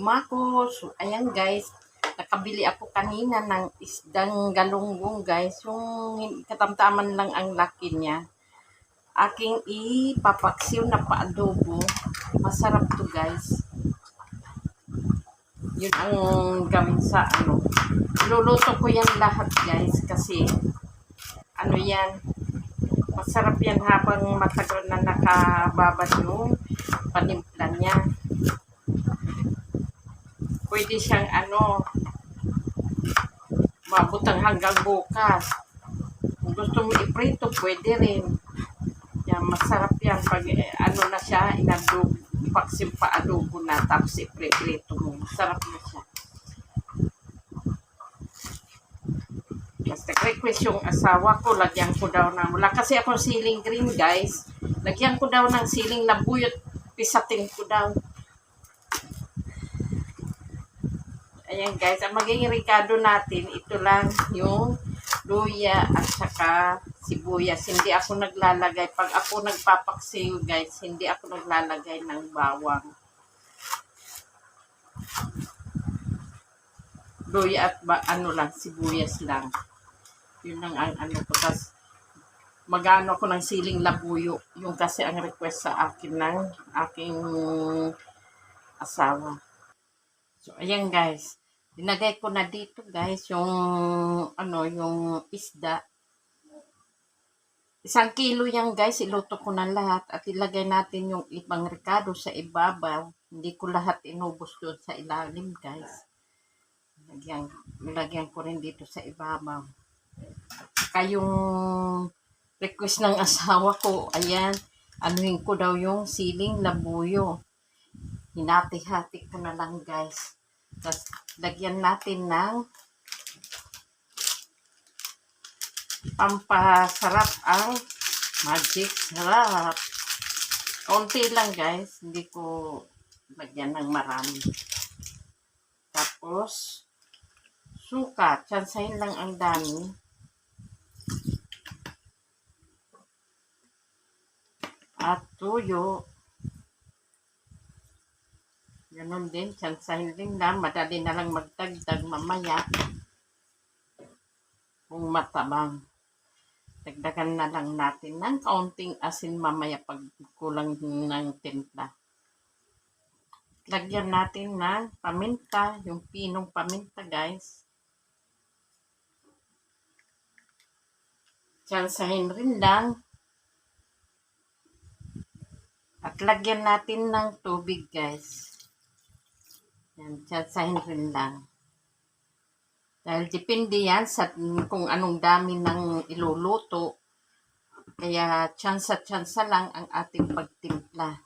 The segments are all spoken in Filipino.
gugma ko. So, ayan guys, nakabili ako kanina ng isdang galunggong guys. Yung katamtaman lang ang laki niya. Aking ipapaksiw na paadobo. Masarap to guys. Yun ang gawin sa ano. Luluto ko yan lahat guys kasi ano yan. Masarap yan habang matagal na nakababad yung panimpla niya. Pwede siyang ano, mabutang hanggang bukas. Kung gusto mo iprito, pwede rin. Yan, masarap yan pag ano na siya, inadobo, paksim pa adobo na, tapos iprito mo. Masarap na siya. Mas nag-request yung asawa ko, lagyan ko daw ng, wala kasi akong siling green guys. Lagyan ko daw ng siling labuyot, pisatin ko daw. Ayan guys, ang magiging ricado natin, ito lang yung luya at saka sibuyas. Hindi ako naglalagay, pag ako nagpapaksiw guys, hindi ako naglalagay ng bawang. Luya at ano lang, sibuyas lang. Yun lang ang ano ko. Tapos magano ako ng siling labuyo. Yung kasi ang request sa akin ng aking asawa. So ayan guys. Dinagay ko na dito guys yung ano yung isda. 1 kilo yan guys, iluto ko na lahat at ilagay natin yung ibang ricado sa ibabaw. Hindi ko lahat inubos doon sa ilalim guys. Lagyan ko rin dito sa ibabaw. Saka yung request ng asawa ko, ayan, anuhin ko daw yung siling labuyo. Hinati-hati ko na lang guys. Tapos, lagyan natin ng pampasarap ang magic sarap. Konti lang guys, hindi ko lagyan ng marami. Tapos, suka, tsansahin lang ang dami. At tuyo. Ganon din, tsansahin din lang. Madali na lang magdagdag mamaya. Kung matabang. Dagdagan na lang natin ng kaunting asin mamaya pag kulang ng timpla. Lagyan natin ng paminta, yung pinong paminta guys. Tsansahin rin lang. At lagyan natin ng tubig guys. Yan, tsansahin rin lang. Dahil depende yan sa kung anong dami ng iluluto. Kaya tsansa-tsansa lang ang ating pagtimpla.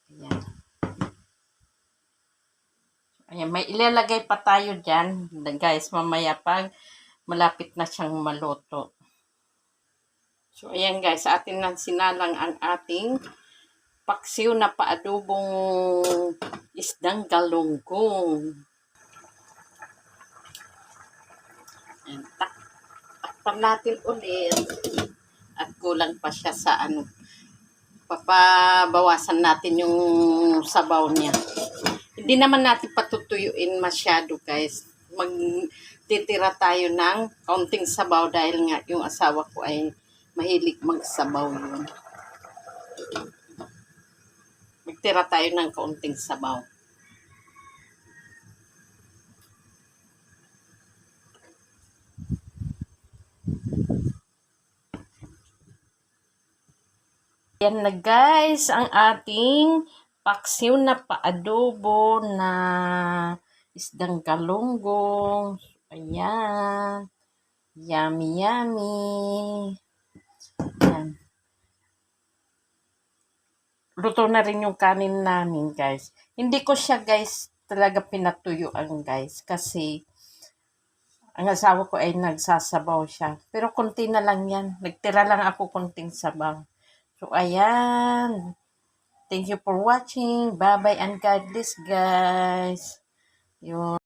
Ayan. Ayan, may ilalagay pa tayo dyan. Guys, mamaya pag malapit na siyang maluto. So, ayan guys, sa atin nang sinalang ang ating paksiw na paadobong isdang galunggong. Ayan, takpan natin ulit. At kulang pa siya sa ano. Papabawasan natin yung sabaw niya. Hindi naman natin patutuyuin masyado guys. Magtitira tayo ng kaunting sabaw dahil nga yung asawa ko ay mahilig magsabaw yun. Magtira tayo ng kaunting sabaw. Yan na guys, ang ating paksiw na paadobo na isdang galunggong. Ayan. Yummy, yummy. Ayan. Luto na rin yung kanin namin guys. Hindi ko siya guys talaga pinatuyuan guys. Kasi ang asawa ko ay nagsasabaw siya. Pero konti na lang yan. Nagtira lang ako konting sabaw. So, ayan. Thank you for watching. Bye-bye and God bless, guys. Yun.